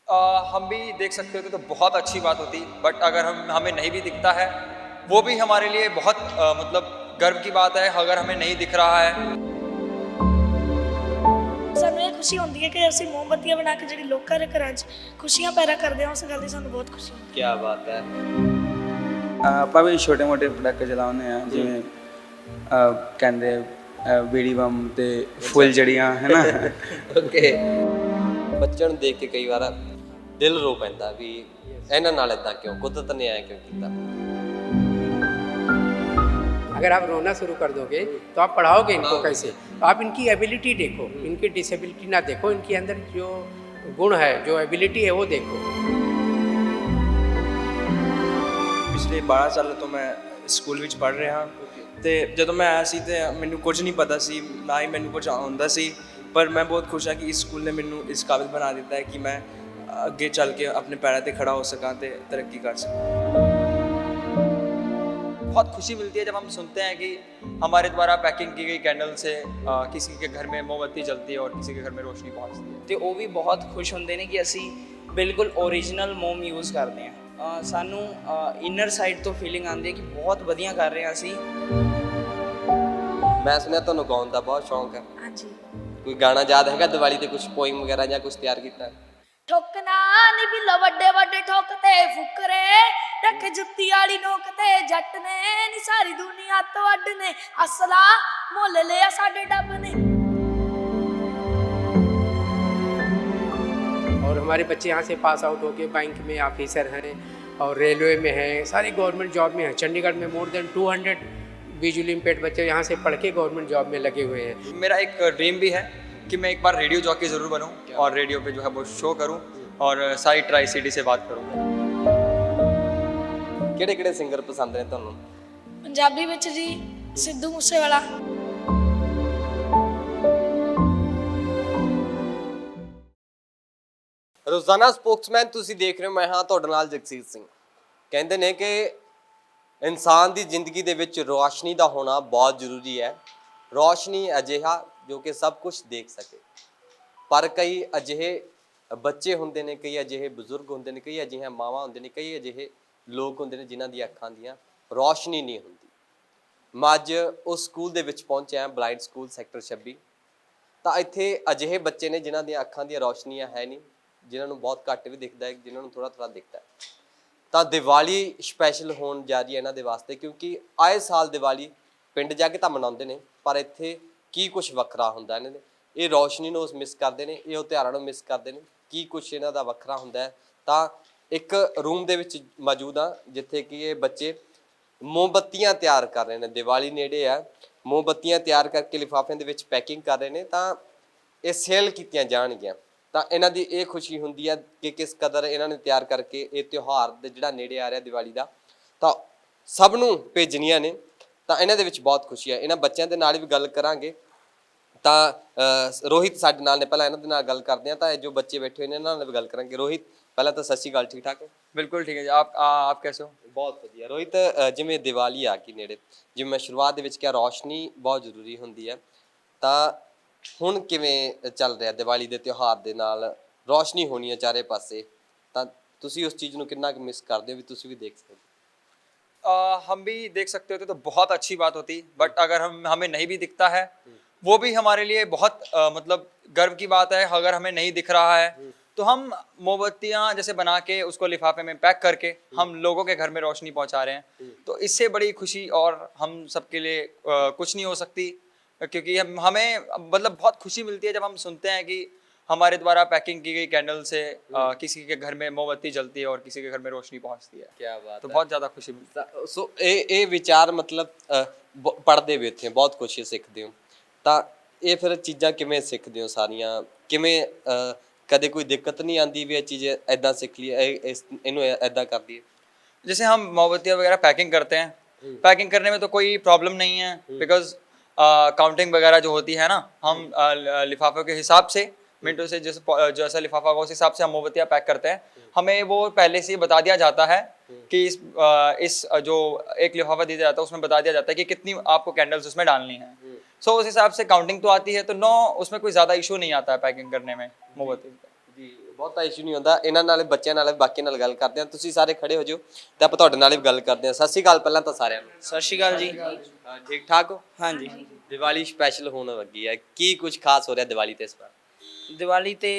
हम भी देख सकते होते तो बहुत अच्छी बात होती, बट अगर हमें नहीं भी दिखता है, वो भी हमारे लिए बहुत मतलब गर्व की बात है अगर हमें नहीं दिख रहा है। ਸਾਨੂੰ ਇਹ ਖੁਸ਼ੀ ਹੁੰਦੀ ਹੈ ਕਿ ਅਸੀਂ ਮੋਮਬੱਤੀਆਂ ਬਣਾ ਕੇ ਜਿਹੜੀ ਲੋਕਾਂ ਦੇ ਘਰਾਂ 'ਚ ਖੁਸ਼ੀਆਂ ਪੈਦਾ ਕਰਦੇ ਹਾਂ, ਉਸ ਗੱਲ ਦੀ ਸਾਨੂੰ ਬਹੁਤ ਖੁਸ਼ੀ ਹੁੰਦੀ क्या बात है। ਆਪਾਂ ਵੀ ਛੋਟੇ ਮੋਟੇ ਪਟਾਕੇ ਚਲਾਉਂਦੇ ਆ, ਜਿਵੇਂ ਕਹਿੰਦੇ ਬੀੜੀ ਬੰਮ ਤੇ ਫੁੱਲ ਜੜੀਆਂ ਹੈ ਨਾ। ਓਕੇ, ਬੱਚਿਆਂ ਨੂੰ ਦੇਖ ਕੇ ਕਈ ਵਾਰ ਦਿਲ ਰੋ ਪੈਂਦਾ ਵੀ ਇਹਨਾਂ ਨਾਲ ਇਦਾਂ ਕਿਉਂ, ਕੁਦਰਤ ਨੇ ਐ ਕਿਉਂ ਕੀਤਾ। अगर आप रोना शुरू कर दोगे तो आप पढ़ाओगे इनको कैसे? तो आप इनकी एबिलिटी देखो, इनकी डिसेबिलिटी ना देखो, इनके अंदर जो गुण है, जो एबिलिटी है वो देखो। ਪਿਛਲੇ 12 ਸਾਲਾਂ ਤੋਂ ਮੈਂ ਸਕੂਲ ਵਿੱਚ ਪੜ੍ਹ ਰਿਹਾ ਹਾਂ ਤੇ ਜਦੋਂ ਮੈਂ ਆਇਆ ਸੀ ਤੇ ਮੈਨੂੰ ਕੁਝ ਨਹੀਂ ਪਤਾ ਸੀ, ਨਾ ਹੀ ਮੈਨੂੰ ਕੁਝ ਆਉਂਦਾ ਸੀ, ਪਰ ਮੈਂ ਬਹੁਤ ਖੁਸ਼ ਹਾਂ ਕਿ ਇਸ ਸਕੂਲ ਨੇ ਮੈਨੂੰ ਇਸ ਕਾਬਿਲ ਬਣਾ ਦਿੱਤਾ ਹੈ ਕਿ ਮੈਂ ਅੱਗੇ ਚੱਲ ਕੇ ਆਪਣੇ ਪੈਰਾਂ ਤੇ खड़ा हो सकां ਤੇ तरक्की कर सकां। बहुत खुशी मिलती है जब हम सुनते हैं कि हमारे द्वारा पैकिंग की गई कैंडल से किसी के घर में मोमबत्ती जलती है और किसी के घर में रोशनी पहुंचती है। ਤੇ ਉਹ ਵੀ ਬਹੁਤ ਖੁਸ਼ ਹੁੰਦੇ ਨੇ ਕਿ ਅਸੀਂ ਬਿਲਕੁਲ ਓਰੀਜਨਲ ਮੋਮ ਯੂਜ਼ ਕਰਦੇ ਹਾਂ। ਸਾਨੂੰ ਇਨਰ ਸਾਈਡ ਤੋਂ ਫੀਲਿੰਗ ਆਉਂਦੀ ਹੈ ਕਿ ਬਹੁਤ ਵਧੀਆ ਕਰ ਰਹੇ ਹਾਂ ਅਸੀਂ। ਮੈਂ ਸੁਣਿਆ ਤੁਹਾਨੂੰ ਗਾਉਣ ਦਾ ਬਹੁਤ ਸ਼ੌਂਕ ਹੈ, ਹੈ। ਹਾਂਜੀ। ਕੋਈ ਗਾਣਾ ਯਾਦ ਹੈਗਾ ਦੀਵਾਲੀ ਤੇ, ਕੁਝ ਪੋਇਮ ਵਗੈਰਾ ਜਾਂ ਕੁਝ ਤਿਆਰ ਕੀਤਾ? ਠੋਕਣਾ ਨੀ ਬਿੱਲਾ ਵੱਡੇ ਵੱਡੇ ਠੋਕ ਤੇ ਫੁਕਰੇ ਰੱਖ ਜੁੱਤੀ ਵਾਲੀ ਨੋਕ ਤੇ ਜੱਟ ਨੇ ਨੀ ਸਾਰੀ ਦੁਨੀਆ ਤੋਂ ਅੱਡ ਨੇ ਅਸਲਾ ਮੁੱਲ ਲਿਆ ਸਾਡੇ ਡੱਬ ਨੇ। और हमारे बच्चे यहाँ से पास आउट होके बैंक में ऑफिसर हैं और रेलवे में हैं, सारी गवर्नमेंट जॉब में हैं। चंडीगढ़ में मोर देन 200 विजुअली इम्पेयर्ड बच्चे यहाँ से पढ़ के गवर्नमेंट जॉब में लगे हुए हैं। मेरा एक ड्रीम भी है कि मैं एक बार रेडियो जॉकी ज़रूर बनूं और रेडियो पे जो है वो शो करूं और सारी ट्राई सिटी से बात करूं। ਕਿਹੜੇ ਕਿਹੜੇ ਸਿੰਗਰ ਪਸੰਦ ਨੇ ਤੁਹਾਨੂੰ? ਪੰਜਾਬੀ ਵਿੱਚ ਜੀ ਸਿੱਧੂ ਮੂਸੇਵਾਲਾ। ਰੋਜ਼ਾਨਾ ਸਪੋਕਸਮੈਨ ਤੁਸੀਂ ਦੇਖ ਰਹੇ ਹੋ, ਮੈਂ ਹਾਂ ਤੁਹਾਡੇ ਨਾਲ ਜਗਸੀਰ ਸਿੰਘ। ਕਹਿੰਦੇ ਨੇ ਕਿ ਇਨਸਾਨ ਦੀ ਜ਼ਿੰਦਗੀ ਦੇ ਵਿੱਚ ਰੋਸ਼ਨੀ ਦਾ ਹੋਣਾ ਬਹੁਤ ਜ਼ਰੂਰੀ ਹੈ। ਰੋਸ਼ਨੀ ਅਜਿਹਾ ਜੋ ਕਿ ਸਭ ਕੁਝ ਦੇਖ ਸਕੇ, ਪਰ ਕਈ ਅਜਿਹੇ ਬੱਚੇ ਹੁੰਦੇ ਨੇ, ਕਈ ਅਜਿਹੇ ਬਜ਼ੁਰਗ ਹੁੰਦੇ ਨੇ, ਕਈ ਅਜਿਹੀਆਂ ਮਾਵਾਂ ਹੁੰਦੇ ਨੇ, ਕਈ ਅਜਿਹੇ ਲੋਕ ਹੁੰਦੇ ਨੇ ਜਿਨ੍ਹਾਂ ਦੀ ਅੱਖਾਂ ਦੀਆਂ ਰੋਸ਼ਨੀ ਨਹੀਂ ਹੁੰਦੀ। ਮੈਂ ਅੱਜ ਉਸ ਸਕੂਲ ਦੇ ਵਿੱਚ ਪਹੁੰਚਿਆ, ਬਲਾਈਂਡ ਸਕੂਲ ਸੈਕਟਰ 26। ਤਾਂ ਇੱਥੇ ਅਜਿਹੇ ਬੱਚੇ ਨੇ ਜਿਨ੍ਹਾਂ ਦੀਆਂ ਅੱਖਾਂ ਦੀਆਂ ਰੋਸ਼ਨੀਆਂ ਹੈ ਨਹੀਂ, ਜਿਨ੍ਹਾਂ ਨੂੰ ਬਹੁਤ ਘੱਟ ਵੀ ਦਿਖਦਾ ਹੈ, ਜਿਨ੍ਹਾਂ ਨੂੰ ਥੋੜ੍ਹਾ ਥੋੜ੍ਹਾ ਦਿਖਦਾ ਹੈ। ਤਾਂ ਦੀਵਾਲੀ ਸਪੈਸ਼ਲ ਹੋਣ ਜਾ ਰਹੀ ਹੈ ਇਹਨਾਂ ਦੇ ਵਾਸਤੇ, ਕਿਉਂਕਿ ਆਏ ਸਾਲ ਦੀਵਾਲੀ ਪਿੰਡ ਜਾ ਕੇ ਤਾਂ ਮਨਾਉਂਦੇ ਨੇ, ਪਰ ਇੱਥੇ ਕੀ ਕੁਝ ਵੱਖਰਾ ਹੁੰਦਾ ਇਹਨਾਂ ਦੇ। ਇਹ ਰੋਸ਼ਨੀ ਨੂੰ ਮਿਸ ਕਰਦੇ ਨੇ, ਇਹ ਤਿਉਹਾਰਾਂ ਨੂੰ ਮਿਸ ਕਰਦੇ ਨੇ। ਕੀ ਕੁਝ ਇਹਨਾਂ ਦਾ ਵੱਖਰਾ ਹੁੰਦਾ ਹੈ। ਤਾਂ ਇੱਕ ਰੂਮ ਦੇ ਵਿੱਚ ਮੌਜੂਦ ਹਾਂ ਜਿੱਥੇ ਕਿ ਇਹ ਬੱਚੇ ਮੋਮਬੱਤੀਆਂ ਤਿਆਰ ਕਰ ਰਹੇ ਨੇ। ਦੀਵਾਲੀ ਨੇੜੇ ਆ, ਮੋਮਬੱਤੀਆਂ ਤਿਆਰ ਕਰਕੇ ਲਿਫਾਫਿਆਂ ਦੇ ਵਿੱਚ ਪੈਕਿੰਗ ਕਰ ਰਹੇ ਨੇ, ਤਾਂ ਇਹ ਸੇਲ ਕੀਤੀਆਂ ਜਾਣਗੀਆਂ। ਤਾਂ ਇਹਨਾਂ ਦੀ ਇਹ ਖੁਸ਼ੀ ਹੁੰਦੀ ਹੈ ਕਿ ਕਿਸ ਕਦਰ ਇਹਨਾਂ ਨੇ ਤਿਆਰ ਕਰਕੇ ਇਹ ਤਿਉਹਾਰ ਦੇ ਜਿਹੜਾ ਨੇੜੇ ਆ ਰਿਹਾ ਦੀਵਾਲੀ ਦਾ, ਤਾਂ ਸਭ ਨੂੰ ਭੇਜਣੀਆਂ ਨੇ। ਤਾਂ ਇਹਨਾਂ ਦੇ ਵਿੱਚ ਬਹੁਤ ਖੁਸ਼ੀ ਹੈ। ਇਹਨਾਂ ਬੱਚਿਆਂ ਦੇ ਨਾਲ ਵੀ ਗੱਲ ਕਰਾਂਗੇ। ਤਾਂ ਰੋਹਿਤ ਸਾਡੇ ਨਾਲ ਨੇ, ਪਹਿਲਾਂ ਇਹਨਾਂ ਦੇ ਨਾਲ ਗੱਲ ਕਰਦੇ ਹਾਂ। ਤਾਂ ਜੋ ਬੱਚੇ ਬੈਠੇ ਹੋਏ ਨੇ ਇਹਨਾਂ ਨਾਲ ਵੀ ਗੱਲ ਕਰਾਂਗੇ। ਰੋਹਿਤ, ਪਹਿਲਾਂ ਤਾਂ ਸਤਿ ਸ਼੍ਰੀ ਅਕਾਲ, ਠੀਕ ਠਾਕ? बिल्कुल ठीक है जी। आप कैसे हो? ਬਹੁਤ ਵਧੀਆ। ਰੋਹਿਤ, ਜਿਵੇਂ ਦੀਵਾਲੀ ਆ ਗਈ ਨੇੜੇ, ਜਿਵੇਂ ਮੈਂ ਸ਼ੁਰੂਆਤ ਦੇ ਵਿੱਚ ਕਿਹਾ ਰੌਸ਼ਨੀ ਬਹੁਤ ਜ਼ਰੂਰੀ ਹੁੰਦੀ ਹੈ, ਤਾਂ ਹੁਣ ਕਿਵੇਂ ਚੱਲ ਰਿਹਾ ਦੀਵਾਲੀ ਦੇ ਤਿਉਹਾਰ ਦੇ ਨਾਲ? ਰੌਸ਼ਨੀ ਹੋਣੀ ਹੈ ਚਾਰੇ ਪਾਸੇ, ਤਾਂ ਤੁਸੀਂ ਉਸ ਚੀਜ਼ ਨੂੰ ਕਿੰਨਾ ਕੁ ਮਿਸ ਕਰਦੇ ਹੋ ਵੀ ਤੁਸੀਂ ਵੀ ਦੇਖ ਸਕਦੇ? हम भी देख सकते होते तो बहुत अच्छी बात होती, बट अगर हमें नहीं भी दिखता है, वो भी हमारे लिए बहुत मतलब गर्व की बात है अगर हमें नहीं दिख रहा है। तो हम मोमबत्तियाँ जैसे बना के उसको लिफाफे में पैक करके हम लोगों के घर में रोशनी पहुंचा रहे हैं, तो इससे बड़ी खुशी और हम सबके लिए कुछ नहीं हो सकती, क्योंकि हमें मतलब बहुत खुशी मिलती है जब हम सुनते हैं कि हमारे द्वारा पैकिंग की गई कैंडल से किसी के घर में मोमबत्ती जलती है और किसी के घर में रोशनी पहुंचती है। क्या बात तो है। बहुत ज़्यादा खुशी मिलती है। ਸੋ ਇਹ ਵਿਚਾਰ ਮਤਲਬ ਪੜ੍ਹਦੇ ਵੀ ਇੱਥੇ ਬਹੁਤ ਕੁਛ ਸਿੱਖਦੇ ਹੋ, ਤਾਂ ਇਹ ਫਿਰ ਚੀਜ਼ਾਂ ਕਿਵੇਂ ਸਿੱਖਦੇ ਹੋ ਸਾਰੀਆਂ? ਕਿਵੇਂ ਕਦੇ ਕੋਈ ਦਿੱਕਤ नहीं आती भी ये चीज़ ऐदा सीख ली, इनू ऐदा कर दिए? जैसे हम मोमबत्तियाँ वगैरह पैकिंग करते हैं, पैकिंग करने में तो कोई प्रॉब्लम नहीं है, बिकॉज काउंटिंग वगैरह जो होती है ना, हम लिफाफों के हिसाब से मिनटों से जैसा लिफाफा होगा उस हिसाब से हम मोमबत्तियाँ पैक करते हैं। हमें वो पहले से ही बता दिया जाता है कि इस जो एक लिफाफा दिया जाता है उसमें बता दिया जाता है कि कितनी आपको कैंडल्स उसमें डालनी है। सो उस हिसाब से काउंटिंग तो आती है, तो नो उसमें कोई ज़्यादा इशू नहीं आता है पैकिंग करने में मोमबत्ती। जी, ਬਹੁਤਾ ਇਸ਼ੂ ਨਹੀਂ ਹੁੰਦਾ ਇਹਨਾਂ ਨਾਲ, ਬੱਚਿਆਂ ਨਾਲ, ਬਾਕੀ ਨਾਲ ਗੱਲ ਕਰਦੇ ਹਾਂ। ਤੁਸੀਂ ਸਾਰੇ ਖੜੇ ਹੋ ਜਾਓ ਤੇ ਆਪਾਂ ਤੁਹਾਡੇ ਨਾਲ ਵੀ ਗੱਲ ਕਰਦੇ ਹਾਂ। ਸਤਿ ਸ਼੍ਰੀ ਅਕਾਲ ਪਹਿਲਾਂ ਤਾਂ ਸਾਰਿਆਂ ਨੂੰ। ਸਤਿ ਸ਼੍ਰੀ ਅਕਾਲ ਜੀ। ਠੀਕ ਠਾਕ ਹੋ? ਹਾਂਜੀ। ਦੀਵਾਲੀ ਸਪੈਸ਼ਲ ਹੋਣ ਲੱਗੀ ਹੈ, ਕੀ ਕੁਝ ਖਾਸ ਹੋ ਰਿਹਾ ਦੀਵਾਲੀ ਤੇ ਇਸ ਵਾਰ? ਦੀਵਾਲੀ ਤੇ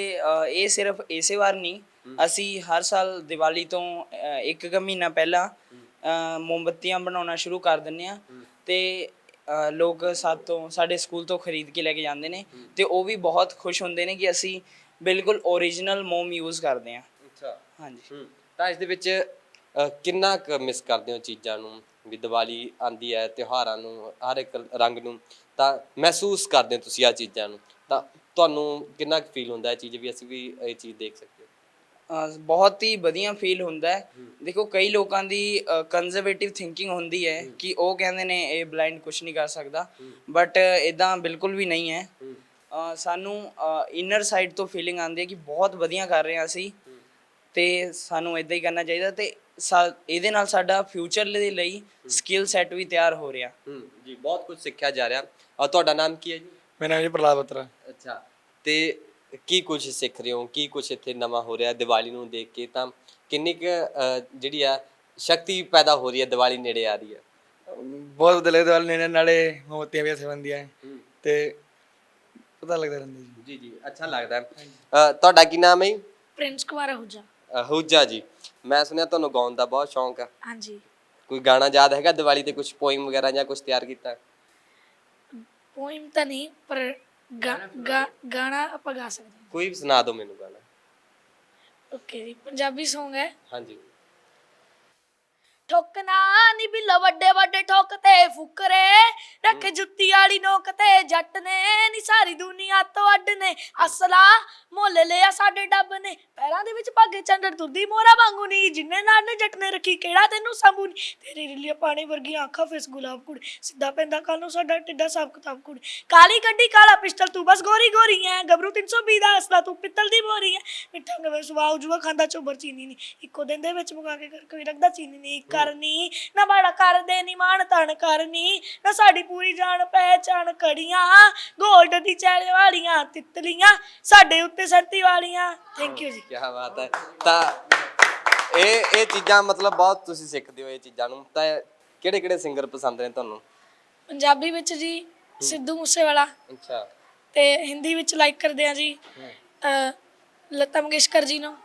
ਇਹ ਸਿਰਫ ਇਸੇ ਵਾਰ ਨਹੀਂ, ਅਸੀਂ ਹਰ ਸਾਲ ਦੀਵਾਲੀ ਤੋਂ ਇੱਕ ਕੁ ਮਹੀਨਾ ਪਹਿਲਾਂ ਮੋਮਬੱਤੀਆਂ ਬਣਾਉਣਾ ਸ਼ੁਰੂ ਕਰ ਦਿੰਦੇ ਹਾਂ ਤੇ ਲੋਕ ਸਾਡੇ ਸਕੂਲ ਤੋਂ ਖਰੀਦ ਕੇ ਲੈ ਕੇ ਜਾਂਦੇ ਨੇ ਤੇ ਉਹ ਵੀ ਬਹੁਤ ਖੁਸ਼ ਹੁੰਦੇ ਨੇ ਕਿ ਅਸੀਂ ਬਿਲਕੁਲ ਓਰੀਜਨਲ ਮੋਮ ਯੂਜ਼ ਕਰਦੇ ਹਾਂ। ਅੱਛਾ। ਹਾਂਜੀ। ਤਾਂ ਇਸ ਦੇ ਵਿੱਚ ਕਿੰਨਾ ਕੁ ਮਿਸ ਕਰਦੇ ਹੋ ਚੀਜ਼ਾਂ ਨੂੰ, ਵੀ ਦੀਵਾਲੀ ਆਂਦੀ ਹੈ, ਤਿਉਹਾਰਾਂ ਨੂੰ, ਹਰ ਇੱਕ ਰੰਗ ਨੂੰ ਤਾਂ ਮਹਿਸੂਸ ਕਰਦੇ ਹੋ ਤੁਸੀਂ ਆ ਚੀਜ਼ਾਂ ਨੂੰ, ਤਾਂ ਤੁਹਾਨੂੰ ਕਿੰਨਾ ਕੁ ਫੀਲ ਹੁੰਦਾ ਇਹ ਚੀਜ਼ ਵੀ ਅਸੀਂ ਵੀ ਇਹ ਚੀਜ਼ ਦੇਖ ਸਕੀਏ? ਬਹੁਤ ਹੀ ਵਧੀਆ ਫੀਲ ਹੁੰਦਾ ਹੈ। ਦੇਖੋ ਕਈ ਲੋਕਾਂ ਦੀ ਕੰਜ਼ਰਵੇਟਿਵ ਥਿੰਕਿੰਗ ਹੁੰਦੀ ਹੈ ਕਿ ਉਹ ਕਹਿੰਦੇ ਨੇ ਇਹ ਬਲਾਈਂਡ ਕੁਝ ਨਹੀਂ ਕਰ ਸਕਦਾ, ਬਟ ਇਦਾਂ ਬਿਲਕੁਲ ਵੀ ਨਹੀਂ ਹੈ। ਸਾਨੂੰ ਇਨਰ ਸਾਈਡ ਤੋਂ ਫੀਲਿੰਗ ਆਉਂਦੀ ਹੈ ਕਿ ਬਹੁਤ ਵਧੀਆ ਕਰ ਰਹੇ ਹਾਂ ਅਸੀਂ ਤੇ ਸਾਨੂੰ ਇਦਾਂ ਹੀ ਕਰਨਾ ਚਾਹੀਦਾ ਤੇ ਇਹਦੇ ਨਾਲ ਸਾਡਾ ਫਿਊਚਰ ਦੇ ਲਈ ਸਕਿੱਲ ਸੈੱਟ ਵੀ ਤਿਆਰ ਹੋ ਰਿਹਾ। ਜੀ, ਬਹੁਤ ਕੁਝ ਸਿੱਖਿਆ ਜਾ ਰਿਹਾ। ਔਰ ਤੁਹਾਡਾ ਨਾਮ ਕੀ ਹੈ ਜੀ? ਮੇਰਾ ਨਾਮ ਜੀ ਪ੍ਰਹਲਾਦ ਬੱਤਰਾ। ਅੱਛਾ, ਤੇ ਕੀ ਕੁਝ ਸਿੱਖ ਰਹੇ ਹੋ, ਕੀ ਕੁਝ ਇੱਥੇ ਨਵਾਂ ਹੋ ਰਿਹਾ ਦੀਵਾਲੀ ਨੂੰ ਦੇਖ ਕੇ? ਤਾਂ ਕਿੰਨੀ ਕੁ ਜਿਹੜੀ ਆ ਸ਼ਕਤੀ ਪੈਦਾ ਹੋ ਰਹੀ ਹੈ ਦੀਵਾਲੀ ਨੇੜੇ ਆ ਰਹੀ ਹੈ? ਬਹੁਤ ਵਧੀਆ ਲੱਗਦਾ ਦੀਵਾਲੀ ਨੇੜੇ, ਨਾਲੇ ਮੋਮਬੱਤੀਆਂ ਵੀ ਇੱਥੇ ਬਣਦੀਆਂ ਤੇ ਪਤਾ ਲੱਗਦਾ ਰਹਿੰਦਾ ਜੀ। ਜੀ ਜੀ, ਅੱਛਾ ਲੱਗਦਾ। ਤੁਹਾਡਾ ਕੀ ਨਾਮ ਹੈ? ਪ੍ਰਿੰਸ ਕੁਮਾਰ ਆਹੂਜਾ। ਆਹੂਜਾ ਜੀ, ਮੈਂ ਸੁਣਿਆ ਤੁਹਾਨੂੰ ਗਾਉਣ ਦਾ ਬਹੁਤ ਸ਼ੌਂਕ ਹੈ। ਹਾਂਜੀ। ਕੋਈ ਗਾਣਾ ਯਾਦ ਹੈਗਾ ਦੀਵਾਲੀ ਤੇ, ਕੁਝ ਪੋਇਮ ਵਗੈਰਾ ਜਾਂ ਕੁਝ ਤਿਆਰ ਕੀਤਾ? ਪੋਇਮ ਤਾਂ ਨਹੀਂ, ਪਰ ਗਾਣਾ ਆਪਾਂ ਗਾ ਸਕਦੇ ਹਾਂ। ਕੋਈ ਵੀ ਸੁਣਾ ਦਿਓ ਮੈਨੂੰ ਗਾਣਾ। ਓਕੇ ਜੀ, ਪੰਜਾਬੀ Song ਹੈ। ਹਾਂਜੀ। ਠੋਕਣਾ ਨੀ ਬਿੱਲ ਵੱਡੇ ਵੱਡੇ ਠੋਕ ਤੇ ਫੁਕਰੇ, ਰੱਖੇ ਜੁੱਤੀ ਵਾਲੀ ਨੋਕ ਤੇ ਜੱਟ ਨੇ ਨੀ ਸਾਰੀ ਦੁਨੀਆ ਤੋਂ ਅੱਡ ਨੇ। ਅਸਲਾ ਮੁੱਲ ਲਿਆ ਸਾਡੇ ਡੱਬ ਨੇ, ਪੈਰਾਂ ਦੇ ਵਿੱਚ ਪੱਗ ਚੰਡੜ ਤੁਰਦੀ ਮੋਰਾ ਵਾਂਗੂ ਨੀ, ਜਿੰਨੇ ਨਾਲ ਨੇ ਜੱਟ ਨੇ ਰੱਖੀ ਕਿਹੜਾ ਤੈਨੂੰ ਸੰਭੂ ਨੀ। ਤੇਰੀ ਰਿਲੀਆ ਪਾਣੀ ਵਰਗੀਆਂ ਅੱਖਾਂ ਫੇਸ ਗੁਲਾਬ ਕੁੜ, ਸਿੱਧਾ ਪੈਂਦਾ ਕੱਲ ਨੂੰ ਸਾਡਾ ਟਿੱਡਾ ਸਾਬ ਕਿਤਾਬ ਕੁੜ। ਕਾਲੀ ਗੱਡੀ ਕਾਲਾ ਪਿਸਟਲ ਤੂੰ ਬਸ ਗੋਰੀ ਗੋਰੀ ਐ, ਗੱਭਰੂ 320 ਦਾ ਅਸਲਾ ਤੂੰ ਪਿੱਤਲ ਦੀ ਬੋਰੀ ਐ। ਮਿੱਠਾ ਗਵੇ ਸੁਭਾਅ ਜੂਆ ਖਾਂਦਾ ਚੋਬਰ ਚੀਨੀ ਨੀ, ਇੱਕੋ ਦਿਨ ਦੇ ਵਿੱਚ ਮੁਕਾ ਕੇ ਕੋਈ ਰੱਖਦਾ ਚੀਨੀ ਨੀ। ਕਰਨੀ ਨਾ ਬਾੜਾ ਕਰਦੇ ਨੀ ਮਾਣ ਤਣ ਕਰਨੀ, ਨਾ ਸਾਡੀ ਪੂਰੀ ਜਾਣ ਪਹਿਚਾਣ ਕੜੀਆਂ, ਗੋਲਡ ਦੀ ਚੈਲੇ ਵਾਲੀਆਂ ਤਿੱਤਲੀਆਂ ਸਾਡੇ ਉੱਤੇ ਸਰਤੀ ਵਾਲੀਆਂ। ਥੈਂਕ ਯੂ ਜੀ। ਕੀ ਬਾਤ ਹੈ। ਤਾਂ ਇਹ ਚੀਜ਼ਾਂ ਮਤਲਬ ਬਹੁਤ ਤੁਸੀਂ ਸਿੱਖਦੇ ਹੋ ਇਹ ਚੀਜ਼ਾਂ ਨੂੰ। ਤਾਂ ਕਿਹੜੇ ਕਿਹੜੇ ਸਿੰਗਰ ਪਸੰਦ ਨੇ ਤੁਹਾਨੂੰ? ਪੰਜਾਬੀ ਵਿੱਚ ਜੀ ਸਿੱਧੂ ਮੂਸੇਵਾਲਾ, ਅੱਛਾ। ਤੇ ਹਿੰਦੀ ਵਿੱਚ ਲਾਈਕ ਕਰਦੇ ਆ ਜੀ ਲਤਾ ਮੰਗੇਸ਼ਕਰ ਜੀ ਨੂੰ,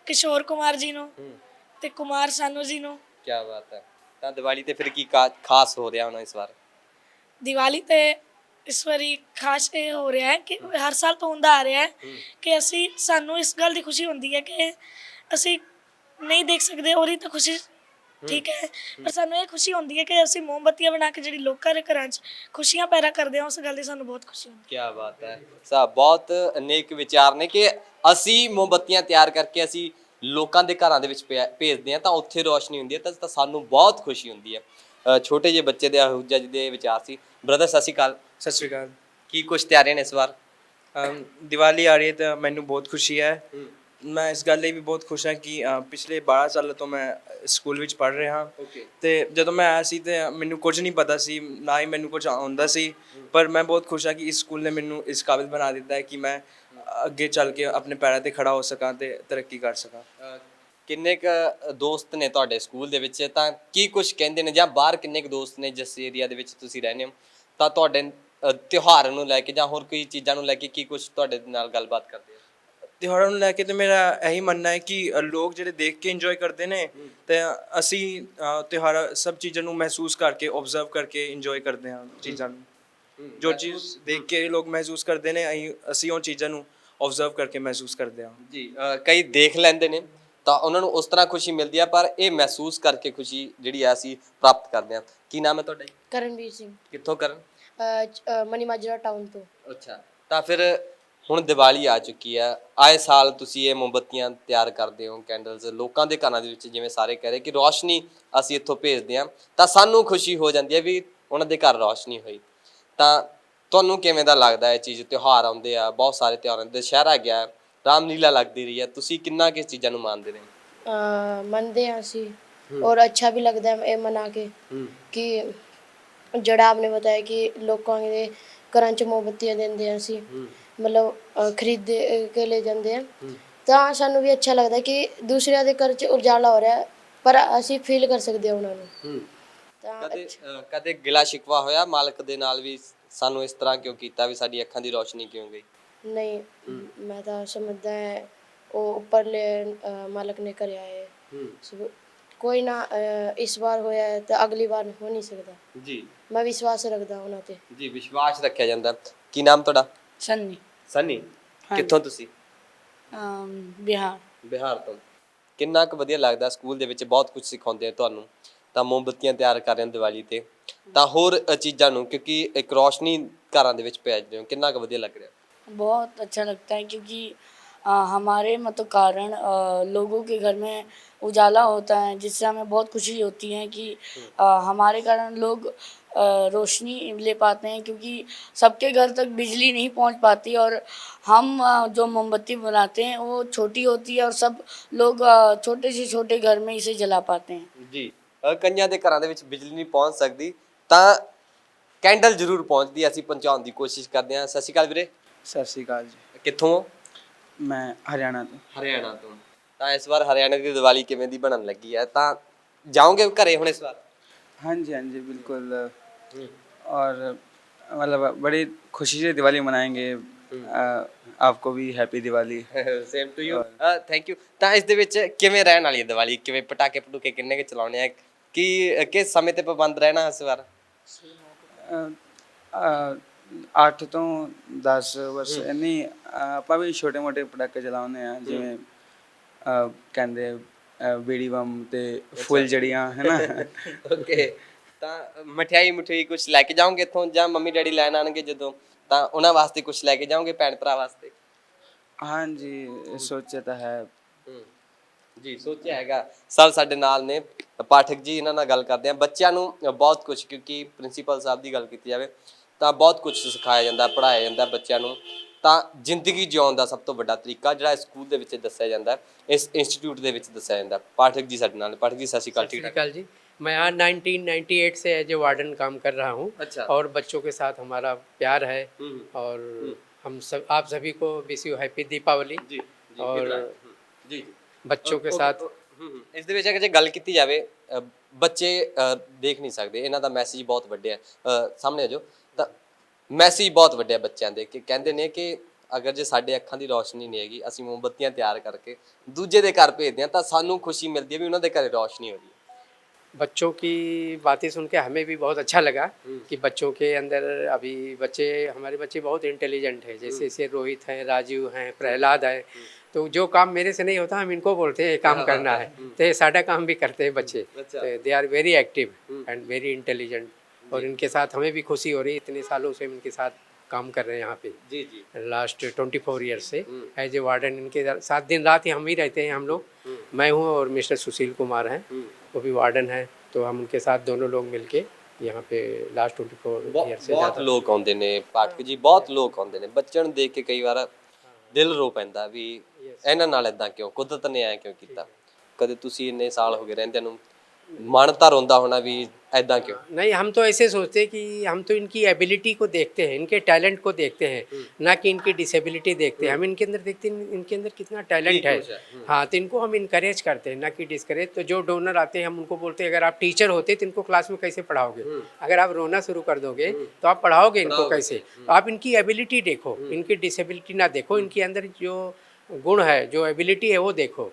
ਕਿਸ਼ੋਰ ਕੁਮਾਰ ਜੀ ਨੂੰ ਤੇ ਕੁਮਾਰ ਸਾਨੂ ਜੀ ਨੂੰ। ਕੀ ਬਾਤ ਹੈ। ਤਾਂ ਦੀਵਾਲੀ ਤੇ ਫਿਰ ਕੀ ਖਾਸ ਹੋ ਰਿਹਾ ਹੁਣ ਇਸ ਵਾਰ? ਦੀਵਾਲੀ ਤੇ ਇਸ ਵਾਰੀ ਖਾਸ ਇਹ ਹੋ ਰਿਹਾ ਹੈ ਕਿ ਹਰ ਸਾਲ ਤੋਂ ਹੁੰਦਾ ਆ ਰਿਹਾ ਹੈ ਕਿ ਸਾਨੂੰ ਇਸ ਗੱਲ ਦੀ ਖੁਸ਼ੀ ਹੁੰਦੀ ਹੈ ਕਿ ਅਸੀਂ ਨਹੀਂ ਦੇਖ ਸਕਦੇ, ਉਹਦੀ ਤਾਂ ਖੁਸ਼ੀ ਠੀਕ ਹੈ, ਪਰ ਸਾਨੂੰ ਇਹ ਖੁਸ਼ੀ ਹੁੰਦੀ ਹੈ ਕਿ ਅਸੀਂ ਮੋਮਬੱਤੀਆਂ ਬਣਾ ਕੇ ਜਿਹੜੀ ਲੋਕਾਂ ਦੇ ਘਰਾਂ 'ਚ ਖੁਸ਼ੀਆਂ ਪੈਦਾ ਕਰਦੇ ਹਾਂ, ਉਸ ਗੱਲ ਦੀ ਸਾਨੂੰ ਬਹੁਤ ਖੁਸ਼ੀ ਹੁੰਦੀ ਹੈ। ਕੀ ਬਾਤ ਹੈ। ਬਹੁਤ ਨੇਕ ਵਿਚਾਰ ਨੇ ਕਿ ਅਸੀਂ ਮੋਮਬੱਤੀਆਂ ਤਿਆਰ ਕਰਕੇ ਅਸੀਂ ਲੋਕਾਂ ਦੇ ਘਰਾਂ ਦੇ ਵਿੱਚ ਭੇਜਦੇ ਹਾਂ ਤਾਂ ਉੱਥੇ ਰੋਸ਼ਨੀ ਹੁੰਦੀ ਹੈ ਤਾਂ ਸਾਨੂੰ ਬਹੁਤ ਖੁਸ਼ੀ ਹੁੰਦੀ ਹੈ। ਛੋਟੇ ਜਿਹੇ ਬੱਚੇ ਦੇ ਆਹੂਜਾ ਜੀ ਦੇ ਵਿਚਾਰ ਸੀ। ਬ੍ਰਦਰ ਸਤਿ ਸ਼੍ਰੀ ਅਕਾਲ। ਸਤਿ ਸ਼੍ਰੀ ਅਕਾਲ। ਕੀ ਕੁਝ ਤਿਆਰੀਆਂ ਨੇ ਇਸ ਵਾਰ? ਦੀਵਾਲੀ ਆ ਰਹੀ ਹੈ ਤਾਂ ਮੈਨੂੰ ਬਹੁਤ ਖੁਸ਼ੀ ਹੈ। ਮੈਂ ਇਸ ਗੱਲ ਲਈ ਵੀ ਬਹੁਤ ਖੁਸ਼ ਹਾਂ ਕਿ ਪਿਛਲੇ 12 ਸਾਲਾਂ ਤੋਂ ਮੈਂ ਸਕੂਲ ਵਿੱਚ ਪੜ੍ਹ ਰਿਹਾ ਹਾਂ ਤੇ ਜਦੋਂ ਮੈਂ ਆਇਆ ਸੀ ਤੇ ਮੈਨੂੰ ਕੁਝ ਨਹੀਂ ਪਤਾ ਸੀ, ਨਾ ਹੀ ਮੈਨੂੰ ਕੁਝ ਆਉਂਦਾ ਸੀ, ਪਰ ਮੈਂ ਬਹੁਤ ਖੁਸ਼ ਹਾਂ ਕਿ ਇਸ ਸਕੂਲ ਨੇ ਮੈਨੂੰ ਇਸ ਕਾਬਿਲ ਬਣਾ ਦਿੱਤਾ ਹੈ ਕਿ ਮੈਂ ਅੱਗੇ ਚੱਲ ਕੇ ਆਪਣੇ ਪੈਰਾਂ ਤੇ ਖੜਾ ਹੋ ਸਕਾਂ ਤੇ ਤਰੱਕੀ ਕਰ ਸਕਾਂ। ਕਿੰਨੇ ਕੁ ਦੋਸਤ ਨੇ ਤੁਹਾਡੇ ਸਕੂਲ ਦੇ ਵਿੱਚ? ਤਾਂ ਕੀ ਕੁਝ ਕਹਿੰਦੇ ਨੇ, ਜਾਂ ਬਾਹਰ ਕਿੰਨੇ ਕੁ ਦੋਸਤ ਨੇ ਜਿਸ ਏਰੀਆ ਦੇ ਵਿੱਚ ਤੁਸੀਂ ਰਹਿੰਦੇ ਹੋ? ਤਾਂ ਤੁਹਾਡੇ ਤਿਉਹਾਰ ਨੂੰ ਲੈ ਕੇ ਜਾਂ ਹੋਰ ਕੋਈ ਚੀਜ਼ਾਂ ਨੂੰ ਲੈ ਕੇ ਕੀ ਕੁਝ ਤੁਹਾਡੇ ਨਾਲ ਗੱਲਬਾਤ ਕਰਦੇ ਆ? ਤਿਉਹਾਰਾਂ ਨੂੰ ਲੈ ਕੇ ਤੇ ਮੇਰਾ ਇਹੀ ਮੰਨਣਾ ਹੈ ਕਿ ਲੋਕ ਜਿਹੜੇ ਦੇਖ ਕੇ ਇੰਜੋਏ ਕਰਦੇ ਨੇ ਤੇ ਅਸੀਂ ਤਿਉਹਾਰ ਸਭ ਚੀਜ਼ਾਂ ਨੂੰ ਮਹਿਸੂਸ ਕਰਕੇ ਓਬਜ਼ਰਵ ਕਰਕੇ ਇੰਜੋਏ ਕਰਦੇ ਹਾਂ ਚੀਜ਼ਾਂ ਨੂੰ। ਜੋ ਚੀਜ਼ ਦੇਖ ਕੇ ਲੋਕ ਮਹਿਸੂਸ ਕਰਦੇ ਨੇ ਅਸੀਂ ਉਹ ਚੀਜ਼ਾਂ ਨੂੰ ਓਬਜ਼ਰਵ ਕਰਕੇ ਮਹਿਸੂਸ ਕਰਦੇ ਹਾਂ। ਜੀ, ਕਈ ਦੇਖ ਲੈਂਦੇ ਨੇ ਤਾਂ ਉਹਨਾਂ ਨੂੰ ਉਸ ਤਰ੍ਹਾਂ ਖੁਸ਼ੀ ਮਿਲਦੀ ਆ, ਪਰ ਇਹ ਮਹਿਸੂਸ ਕਰਕੇ ਖੁਸ਼ੀ ਜਿਹੜੀ ਆ ਅਸੀਂ ਪ੍ਰਾਪਤ ਕਰਦੇ ਹਾਂ। ਕੀ ਨਾਮ ਹੈ ਤੁਹਾਡਾ? ਕਰਨਵੀਰ ਸਿੰਘ। ਕਿੱਥੋਂ ਕਰਨ? ਮਨੀ ਮਾਜਰਾ ਟਾਊਨ ਤੋਂ। ਅੱਛਾ। ਤਾਂ ਫਿਰ ਹੁਣ ਦੀਵਾਲੀ ਆ ਚੁੱਕੀ ਆ, ਆਏ ਸਾਲ ਤੁਸੀਂ ਇਹ ਮੋਮਬੱਤੀਆਂ ਤਿਆਰ ਕਰਦੇ ਹੋ, ਕੈਂਡਲਸ ਲੋਕਾਂ ਦੇ ਘਰਾਂ ਦੇ ਵਿੱਚ, ਜਿਵੇਂ ਸਾਰੇ ਕਹਿ ਰਹੇ ਕਿ ਰੋਸ਼ਨੀ ਅਸੀਂ ਇੱਥੋਂ ਭੇਜਦੇ ਹਾਂ ਤਾਂ ਸਾਨੂੰ ਖੁਸ਼ੀ ਹੋ ਜਾਂਦੀ ਹੈ ਵੀ ਉਹਨਾਂ ਦੇ ਘਰ ਰੋਸ਼ਨੀ ਹੋਈ। ਤਾਂ ਤੁਹਾਨੂੰ ਕਿਵੇਂ ਦਾ ਲੱਗਦਾ ਇਹ ਚੀਜ਼? ਤਿਉਹਾਰ ਆਉਂਦੇ ਆ, ਬਹੁਤ ਸਾਰੇ ਤਿਉਹਾਰ, ਦੁਸਹਿਰਾ ਗਿਆ, ਰਾਮਲੀਲਾ ਲੱਗਦੀ ਰਹੀ ਹੈ, ਤੁਸੀਂ ਕਿੰਨਾ ਕਿਸ ਚੀਜ਼ਾਂ ਨੂੰ ਮੰਨਦੇ ਨੇ? ਮੰਨਦੇ ਹਾਂ ਅਸੀਂ, ਔਰ ਅੱਛਾ ਵੀ ਲੱਗਦਾ ਹੈ ਇਹ ਮਨਾ ਕੇ ਕਿ ਜਿਹੜਾ ਆਪਨੇ ਬਤਾਇਆ ਕਿ ਲੋਕਾਂ ਦੇ ਘਰਾਂ 'ਚ ਮੋਮਬੱਤੀਆਂ ਦਿੰਦੇ ਹਾਂ ਅਸੀਂ, ਮਤਲਬ ਖਰੀਦ ਕੇ ਲੈ ਜਾਂਦੇ ਆ ਤਾਂ ਸਾਨੂੰ ਵੀ ਅੱਛਾ ਲੱਗਦਾ ਕਿ ਦੂਸਰਿਆਂ ਦੇ ਘਰ 'ਚ ਉਜਾਲਾ ਹੋ ਰਿਹਾ ਹੈ, ਪਰ ਅਸੀਂ ਫੀਲ ਕਰ ਸਕਦੇ ਹਾਂ ਉਹਨਾਂ ਨੂੰ। ਤਾਂ ਕਦੇ ਗਿਲਾ ਸ਼ਿਕਵਾ ਹੋਇਆ ਮਾਲਕ ਦੇ ਨਾਲ ਵੀ, ਸਾਨੂੰ ਇਸ ਤਰ੍ਹਾਂ ਕਿਉਂ ਕੀਤਾ, ਵੀ ਸਾਡੀ ਅੱਖਾਂ ਦੀ ਰੋਸ਼ਨੀ ਕਿਉਂ ਗਈ? ਨਹੀਂ, ਮੈਂ ਤਾਂ ਸਮਝਦਾ ਹੈ ਉਹ ਉੱਪਰਲੇ ਮਾਲਕ ਨੇ ਕਰਿਆ ਹੈ। ਕੋਈ ਨਾ, ਇਸ ਵਾਰ ਹੋਇਆ ਹੈ ਤਾਂ ਅਗਲੀ ਵਾਰ ਹੋ ਨਹੀਂ ਸਕਦਾ। ਜੀ ਮੈਂ ਵਿਸ਼ਵਾਸ ਰੱਖਦਾ ਉਹਨਾਂ ਤੇ। ਜੀ, ਵਿਸ਼ਵਾਸ ਰੱਖਿਆ ਜਾਂਦਾ। ਕੀ ਨਾਮ ਤੁਹਾਡਾ? सन्नी ਸਨੀ। ਕਿੱਥੋਂ ਤੁਸੀਂ? बिहार। ਬਿਹਾਰ ਤੋਂ। ਕਿੰਨਾ ਕੁ ਵਧੀਆ ਲੱਗਦਾ, ਸਕੂਲ ਦੇ ਵਿੱਚ ਬਹੁਤ ਕੁਝ ਸਿਖਾਉਂਦੇ ਆ ਤੁਹਾਨੂੰ, ਤਾਂ ਮੋਮਬੱਤੀਆਂ ਤਿਆਰ ਕਰ ਰਹੇ ਹੋ ਦੀਵਾਲੀ ਤੇ, ਤਾਂ ਹੋਰ ਚੀਜ਼ਾਂ ਨੂੰ, ਕਿਉਂਕਿ ਇੱਕ ਰੋਸ਼ਨੀ ਘਰਾਂ ਦੇ ਵਿੱਚ ਭੇਜ ਰਹੇ ਹੋ, ਕਿੰਨਾ ਕੁ ਵਧੀਆ ਲੱਗ ਰਿਹਾ? बहुत अच्छा लगता है क्योंकि हमारे मतलब कारण लोगों के घर में उजाला होता है, जिससे हमें बहुत खुशी होती है कि हमारे कारण लोग रोशनी ले पाते हैं, क्योंकि सबके घर तक बिजली नहीं पहुंच पाती और हम जो मोमबत्ती बनाते हैं वो छोटी होती है और सब लोग छोटे से छोटे घर में इसे जला पाते हैं। ਜੀ, ਕਈਆਂ ਦੇ ਘਰਾਂ ਦੇ ਵਿੱਚ ਬਿਜਲੀ ਨਹੀਂ ਪਹੁੰਚ ਸਕਦੀ, ਤਾਂ ਕੈਂਡਲ ਜ਼ਰੂਰ ਪਹੁੰਚਦੀ, ਅਸੀਂ ਪਹੁੰਚਾਉਣ ਦੀ ਕੋਸ਼ਿਸ਼ ਕਰਦੇ ਹਾਂ। ਸਤਿ ਸ਼੍ਰੀ ਅਕਾਲ ਵੀਰੇ। ਸਤਿ ਸ਼੍ਰੀ ਅਕਾਲ ਜੀ। ਕਿੱਥੋਂ ਹੋ? ਮੈਂ ਹਰਿਆਣਾ ਤੋਂ। ਹਰਿਆਣਾ ਤੋਂ। ਤਾਂ ਇਸ ਵਾਰ ਹਰਿਆਣਾ ਦੀ ਦੀਵਾਲੀ ਕਿਵੇਂ ਦੀ ਬਣਨ ਲੱਗੀ ਹੈ, ਤਾਂ ਜਾਓਗੇ ਘਰੇ ਹੁਣ ਇਸ ਵਾਰ? हाँ जी, हाँ जी, बिल्कुल। और मतलब बड़ी खुशी से दिवाली मनाएंगे। आपको भी happy Diwali. Same to you. Thank you. ਤਾਂ ਇਸ ਦੇ ਵਿੱਚ ਕਿਵੇਂ ਰਹਿਣ ਵਾਲੀ ਹੈ ਦੀਵਾਲੀ? ਕਿਵੇਂ ਪਟਾਕੇ ਪਟੂਕੇ ਕਿੰਨੇ ਕੁ ਚਲਾਉਣੇ ਆ? ਕਿਸ ਸਮੇਂ ਤੇ ਪਾਬੰਦ ਰਹਿਣਾ ਇਸ ਵਾਰ? 8 ਤੋਂ 10 ਬਸ ਇੰਨੀ। ਆਪਾਂ ਵੀ ਛੋਟੇ ਮੋਟੇ ਪਟਾਕੇ ਚਲਾਉਂਦੇ ਆ, ਜਿਵੇਂ ਕਹਿੰਦੇ ਬੀੜੀ ਬੰਮ ਤੇ ਫੁੱਲ ਜੜੀਆਂ, ਹੈ ਨਾ। ਓਕੇ। ਤਾਂ ਮਠਿਆਈ ਕੁਝ ਲੈ ਕੇ ਜਾਓਗੇ ਇੱਥੋਂ, ਜਾਂ ਮੰਮੀ ਡੈਡੀ ਲੈਣ ਆਣਗੇ ਜਦੋਂ, ਤਾਂ ਉਹਨਾਂ ਵਾਸਤੇ ਕੁਝ ਲੈ ਕੇ ਜਾਓਗੇ, ਭੈਣ ਭਰਾ ਵਾਸਤੇ? ਹਾਂ ਜੀ, ਸੋਚਿਆ ਤਾਂ ਹੈ। ਜੀ, ਸੋਚਿਆ ਹੈਗਾ। ਸਰ ਸਾਡੇ ਨਾਲ ਨੇ ਪਾਠਕ ਜੀ, ਇਹਨਾਂ ਨਾਲ ਗੱਲ ਕਰਦੇ ਆ। ਬੱਚਿਆਂ ਨੂੰ ਬਹੁਤ ਕੁਝ, ਕਿਉਂਕਿ ਪ੍ਰਿੰਸੀਪਲ ਸਾਹਿਬ ਦੀ ਗੱਲ ਕੀਤੀ ਜਾਵੇ ਤਾਂ ਬਹੁਤ ਕੁਝ ਸਿਖਾਇਆ ਜਾਂਦਾ, ਪੜ੍ਹਾਇਆ ਜਾਂਦਾ ਬੱਚਿਆਂ ਨੂੰ। ਤਾਂ ਜ਼ਿੰਦਗੀ ਜਿਉਣ ਦਾ ਸਭ ਤੋਂ ਵੱਡਾ ਤਰੀਕਾ ਜਿਹੜਾ ਸਕੂਲ ਦੇ ਵਿੱਚ ਦੱਸਿਆ ਜਾਂਦਾ, ਇਸ ਇੰਸਟੀਚਿਊਟ ਦੇ ਵਿੱਚ ਦੱਸਿਆ ਜਾਂਦਾ। ਪਾਠਕ ਜੀ ਸਾਡੇ ਨਾਲ। ਪਾਠਕ ਜੀ ਸਤਿ ਸ਼੍ਰੀ ਅਕਾਲ। ਠੀਕ ਠਾਕ जी। मैं यहाँ 1998 से एज ए वार्डन काम कर रहा हूँ। अच्छा। और बच्चों के साथ हमारा प्यार है। और हम सब आप सभी को विश यू हैप्पी दीपावली। जी और जी बच्चों के साथ ਇਸ ਦੇ ਵਿੱਚ ਅਗਰ ਜੇ ਗੱਲ ਕੀਤੀ ਜਾਵੇ, ਬੱਚੇ ਦੇਖ ਨਹੀਂ ਸਕਦੇ, ਇਹਨਾਂ ਦਾ ਮੈਸੇਜ ਬਹੁਤ ਵੱਡੇ ਹੈ। ਸਾਹਮਣੇ ਆ ਜਾਓ। ਤਾਂ ਮੈਸੇਜ ਬਹੁਤ ਵੱਡੇ ਆ ਬੱਚਿਆਂ ਦੇ, ਕਿ ਕਹਿੰਦੇ ਨੇ ਕਿ ਅਗਰ ਜੇ ਸਾਡੇ ਅੱਖਾਂ ਦੀ ਰੋਸ਼ਨੀ ਨਹੀਂ ਹੈਗੀ, ਅਸੀਂ ਮੋਮਬੱਤੀਆਂ ਤਿਆਰ ਕਰਕੇ ਦੂਜੇ ਦੇ ਘਰ ਭੇਜਦੇ ਹਾਂ, ਤਾਂ ਸਾਨੂੰ ਖੁਸ਼ੀ ਮਿਲਦੀ ਹੈ ਵੀ ਉਹਨਾਂ ਦੇ ਘਰੇ ਰੋਸ਼ਨੀ ਹੋ ਰਹੀ ਹੈ। बच्चों की बातें सुन के हमें भी बहुत अच्छा लगा कि बच्चों के अंदर अभी हमारे बच्चे बहुत इंटेलिजेंट हैं। जैसे रोहित हैं, राजीव हैं, प्रहलाद है। तो जो काम मेरे से नहीं होता हम इनको बोलते हैं ये काम करना है, तो ये सारा काम भी करते हैं बच्चे। तो they are very active and very intelligent. और इनके साथ हमें भी खुशी हो रही है, इतने सालों से हम इनके साथ काम कर रहे हैं यहाँ पे। जी जी। लास्ट 24 ईयर्स से एज ए वार्डन इनके साथ दिन रात ही हम ही रहते हैं। हम लोग, मैं हूँ और मिस्टर सुशील कुमार हैं, वो भी वार्डन है। तो हम उनके साथ दोनों लोग मिलके यहाँ पे लास्ट 24 ईयर से ਬਹੁਤ ਲੋਕ ਆਉਂਦੇ ਨੇ ਪਾਠਕ ਜੀ, ਬਹੁਤ ਲੋਕ ਆਉਂਦੇ ਨੇ। ਬੱਚਿਆਂ ਨੂੰ ਦੇਖ ਕੇ ਕਈ ਵਾਰ ਦਿਲ ਰੋ ਪੈਂਦਾ ਵੀ ਇਹਨਾਂ ਨਾਲ ਇਦਾਂ ਕਿਉਂ, ਕੁਦਰਤ ਨੇ ਐਂ ਕਿਉਂ ਕੀਤਾ। ਕਦੇ ਤੁਸੀਂ ਇੰਨੇ ਸਾਲ ਹੋ ਗਏ ਰਹਿੰਦਿਆਂ ਨੂੰ, ਮਨ ਤਾਂ ਰੋਂਦਾ ਹੋਣਾ ਵੀ ऐदा क्यों? नहीं, हम तो ऐसे सोचते हैं कि हम तो इनकी एबिलिटी को देखते हैं, इनके टैलेंट को देखते हैं, ना कि इनकी डिसेबिलिटी देखते हैं। हम इनके अंदर देखते हैं इनके अंदर कितना टैलेंट है। हाँ, तो इनको हम इनकरेज करते हैं, ना कि डिस्करेज। तो जो डोनर आते हैं हम उनको बोलते हैं अगर आप टीचर होते तो इनको क्लास में कैसे पढ़ाओगे, अगर आप रोना शुरू कर दोगे तो आप पढ़ाओगे इनको कैसे। आप इनकी एबिलिटी देखो, इनकी डिसेबिलिटी ना देखो, इनके अंदर जो गुण है, जो एबिलिटी है वो देखो,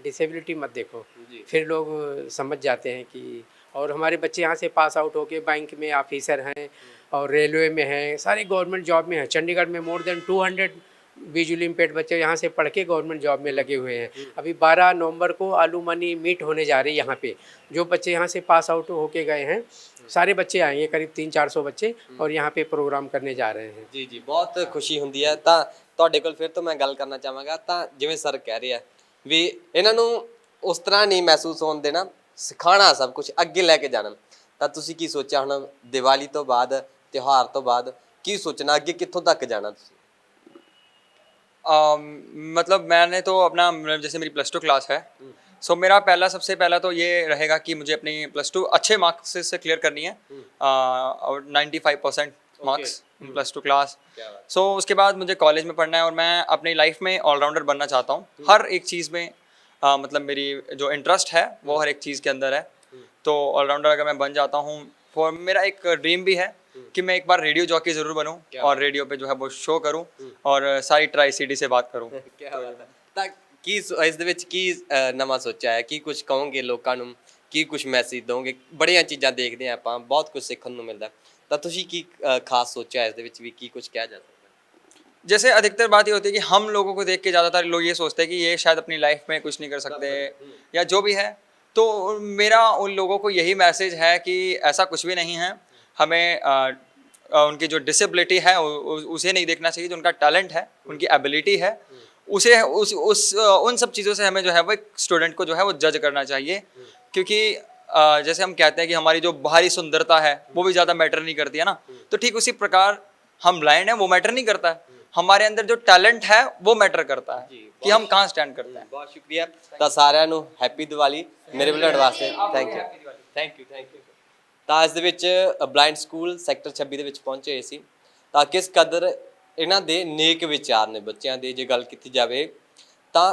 डिसेबिलिटी मत देखो। फिर लोग समझ जाते हैं कि। और हमारे बच्चे यहाँ से पास आउट होके बैंक में ऑफिसर हैं और रेलवे में हैं, सारे गवर्नमेंट जॉब में हैं। चंडीगढ़ में मोर देन 200 विजुअली इम्पेयर्ड बच्चे यहाँ से पढ़ के गवर्नमेंट जॉब में लगे हुए हैं। अभी 12 नवंबर को आलू मनी मीट होने जा रही है यहाँ पे। जो बच्चे यहाँ से पास आउट होके गए हैं सारे बच्चे आएंगे, करीब 300-400 बच्चे, और यहाँ पे प्रोग्राम करने जा रहे हैं। जी जी, बहुत खुशी ਹੁੰਦੀ ਹੈ। ਤਾਂ ਤੁਹਾਡੇ ਕੋਲ ਫਿਰ ਤੋਂ ਮੈਂ ਗੱਲ ਕਰਨਾ ਚਾਹਾਂਗਾ। ਤਾਂ ਜਿਵੇਂ ਸਰ ਕਹਿ ਰਹੇ ਆ ਵੀ ਇਹਨਾਂ ਨੂੰ ਉਸ ਤਰ੍ਹਾਂ ਨਹੀਂ ਮਹਿਸੂਸ ਹੋਣ ਦੇਣਾ, ਸਿਖਾਉਣਾ ਸਭ ਕੁਝ, ਅੱਗੇ ਲੈ ਕੇ ਜਾਣਾ। ਤਾਂ ਤੁਸੀਂ ਕੀ ਸੋਚਿਆ ਹੁਣ ਦੀਵਾਲੀ ਤੋਂ ਬਾਅਦ, ਤਿਉਹਾਰ ਤੋਂ ਬਾਅਦ ਕੀ ਸੋਚਣਾ, ਅੱਗੇ कित्थों तक जाना ਤੁਸੀਂ? मतलब मैंने तो अपना, जैसे मेरी +2 क्लास है, सो मेरा सबसे पहला तो ये रहेगा कि मुझे अपनी +2 अच्छे मार्क्स से क्लियर करनी है और 95% मार्क्स इन +2 क्लास। सो उसके बाद मुझे कॉलेज में पढ़ना है और मैं अपनी लाइफ में ऑलराउंडर बनना चाहता हूँ हर एक चीज़ में। मतलब मेरी जो इंटरेस्ट है वो हर एक चीज़ के अंदर है। तो ऑलराउंडर अगर मैं बन जाता हूँ, फॉर मेरा एक ड्रीम भी है कि मैं एक बार रेडियो जॉकी ज़रूर बनूँ और रेडियो पे जो है वो शो करूँ और सारी ट्राई सिटी से बात करूँ। ਕੀ ਬਾਤ ਹੈ। ਤਾਂ ਕੀ ਇਸ ਦੇ ਵਿੱਚ ਕੀ ਨਵਾਂ ਸੋਚਿਆ ਹੈ, ਕੀ ਕੁਝ ਕਹੋਗੇ ਲੋਕਾਂ ਨੂੰ, ਕੀ ਕੁਝ ਮੈਸੇਜ ਦੋਗੇ? ਬੜੀਆਂ ਚੀਜ਼ਾਂ ਦੇਖਦੇ ਹਾਂ ਆਪਾਂ, ਬਹੁਤ ਕੁਝ ਸਿੱਖਣ ਨੂੰ ਮਿਲਦਾ, ਤਾਂ ਤੁਸੀਂ ਕੀ ਖਾਸ ਸੋਚਿਆ ਇਸ ਦੇ ਵਿੱਚ ਵੀ ਕੀ ਕੁਝ ਕਿਹਾ ਜਾ ਸਕਦਾ? जैसे अधिकतर बात ये होती है कि हम लोगों को देख के ज़्यादातर लोग ये सोचते हैं कि ये शायद अपनी लाइफ में कुछ नहीं कर सकते या जो भी है। तो मेरा उन लोगों को यही मैसेज है कि ऐसा कुछ भी नहीं है। हमें उनकी जो डिसेबिलिटी है उसे नहीं देखना चाहिए, जो उनका टैलेंट है, उनकी एबिलिटी है, उसे उन सब चीज़ों से हमें जो है वो एक स्टूडेंट को जो है वो जज करना चाहिए। क्योंकि जैसे हम कहते हैं कि हमारी जो बाहरी सुंदरता है वो भी ज़्यादा मैटर नहीं करती है ना, तो ठीक उसी प्रकार हम ब्लाइंड हैं वो मैटर नहीं करता है, हमारे अंदर जो टैलेंट है वो मैटर करता है कि हम कहाँ स्टैंड करते हैं। ਬਹੁਤ ਸ਼ੁਕਰੀਆ। ਤਾਂ ਸਾਰਿਆਂ ਨੂੰ ਹੈਪੀ ਦੀਵਾਲੀ ਮੇਰੇ ਵੱਲੋਂ ਵਾਸਤੇ। Thank you thank you thank you. ਤਾਂ ਇਸ ਦੇ ਵਿੱਚ ਬਲਾਈਂਡ ਸਕੂਲ ਸੈਕਟਰ 26 ਦੇ ਵਿੱਚ ਪਹੁੰਚੇ ਹੋਏ ਸੀ। ਤਾਂ ਕਿਸ ਕਦਰ ਇਹਨਾਂ ਦੇ ਨੇਕ ਵਿਚਾਰ ਨੇ ਬੱਚਿਆਂ ਦੇ, ਜੇ ਗੱਲ ਕੀਤੀ ਜਾਵੇ ਤਾਂ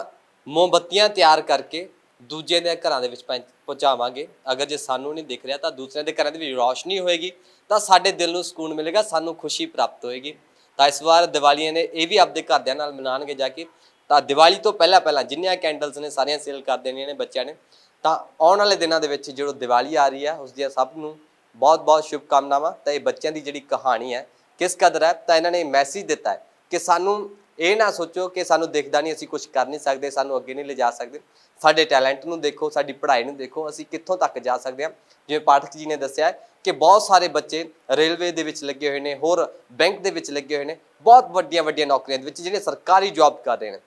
ਮੋਮਬੱਤੀਆਂ ਤਿਆਰ ਕਰਕੇ ਦੂਜੇ ਦੇ ਘਰਾਂ ਦੇ ਵਿੱਚ ਪਹੁੰਚਾਵਾਂਗੇ। ਅਗਰ ਜੇ ਸਾਨੂੰ ਨਹੀਂ ਦਿਖ ਰਿਹਾ ਤਾਂ ਦੂਸਰਿਆਂ ਦੇ ਘਰਾਂ ਦੇ ਵਿੱਚ ਰੌਸ਼ਨੀ ਹੋਏਗੀ ਤਾਂ ਸਾਡੇ ਦਿਲ ਨੂੰ ਸਕੂਨ ਮਿਲੇਗਾ, ਸਾਨੂੰ ਖੁਸ਼ੀ ਪ੍ਰਾਪਤ ਹੋਏਗੀ। ਤਾਂ ਇਸ ਵਾਰ ਦੀਵਾਲੀ ਨੇ ਇਹ ਵੀ ਆਪਦੇ ਘਰਦਿਆਂ ਨਾਲ ਮਨਾਉਣਗੇ ਜਾ ਕੇ। ਤਾਂ ਦੀਵਾਲੀ ਤੋਂ ਪਹਿਲਾਂ ਜਿੰਨੀਆਂ ਕੈਂਡਲਸ ਨੇ ਸਾਰੀਆਂ ਸੇਲ ਕਰ ਦੇਣੀਆਂ ਨੇ ਬੱਚਿਆਂ ਨੇ। ਤਾਂ ਆਉਣ ਵਾਲੇ ਦਿਨਾਂ ਦੇ ਵਿੱਚ ਜਦੋਂ ਦੀਵਾਲੀ ਆ ਰਹੀ ਹੈ ਉਸ ਦੀਆਂ ਸਭ ਨੂੰ ਬਹੁਤ ਬਹੁਤ ਸ਼ੁਭਕਾਮਨਾਵਾਂ। ਤਾਂ ਇਹ ਬੱਚਿਆਂ ਦੀ ਜਿਹੜੀ ਕਹਾਣੀ ਹੈ ਕਿਸ ਕਦਰ ਹੈ, ਤਾਂ ਇਹਨਾਂ ਨੇ ਮੈਸੇਜ ਦਿੱਤਾ ਹੈ ਕਿ ਸਾਨੂੰ ਇਹ ਨਾ ਸੋਚੋ ਕਿ ਸਾਨੂੰ ਦਿਖਦਾ ਨਹੀਂ, ਅਸੀਂ ਕੁਝ ਕਰ ਨਹੀਂ ਸਕਦੇ, ਸਾਨੂੰ ਅੱਗੇ ਨਹੀਂ ਲਿਜਾ ਸਕਦੇ। ਸਾਡੇ ਟੈਲੈਂਟ ਨੂੰ ਦੇਖੋ, ਸਾਡੀ ਪੜ੍ਹਾਈ ਨੂੰ ਦੇਖੋ, ਅਸੀਂ ਕਿੱਥੋਂ ਤੱਕ ਜਾ ਸਕਦੇ ਹਾਂ। ਜਿਵੇਂ ਪਾਠਕ ਜੀ ਨੇ ਦੱਸਿਆ ਕਿ ਬਹੁਤ ਸਾਰੇ ਬੱਚੇ ਰੇਲਵੇ ਦੇ ਵਿੱਚ ਲੱਗੇ ਹੋਏ ਨੇ, ਹੋਰ ਬੈਂਕ ਦੇ ਵਿੱਚ ਲੱਗੇ ਹੋਏ ਨੇ, ਬਹੁਤ ਵੱਡੀਆਂ ਵੱਡੀਆਂ ਨੌਕਰੀਆਂ ਦੇ ਵਿੱਚ ਜਿਹੜੇ ਸਰਕਾਰੀ ਜੌਬ ਕਰ ਰਹੇ ਨੇ।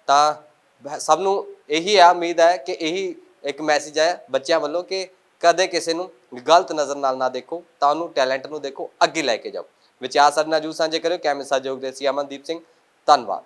ਤਾਂ ਸਭ ਨੂੰ ਇਹੀ ਉਮੀਦ ਹੈ ਕਿ ਇਹੀ ਇੱਕ ਮੈਸੇਜ ਹੈ ਬੱਚਿਆਂ ਵੱਲੋਂ ਕਿ ਕਦੇ ਕਿਸੇ ਨੂੰ ਗਲਤ ਨਜ਼ਰ ਨਾਲ ਨਾ ਦੇਖੋ, ਤਾਂ ਉਹਨੂੰ ਟੈਲੈਂਟ ਨੂੰ ਦੇਖੋ, ਅੱਗੇ ਲੈ ਕੇ ਜਾਓ। ਵਿਚਾਰ ਸਾਡੇ ਨਾਲ ਜੂ ਸਾਂਝੇ ਕਰਿਓ। ਕੈਮਰੇ ਸਹਿਯੋਗ ਦੇ ਸੀ ਅਮਨਦੀਪ ਸਿੰਘ। ਧੰਨਵਾਦ।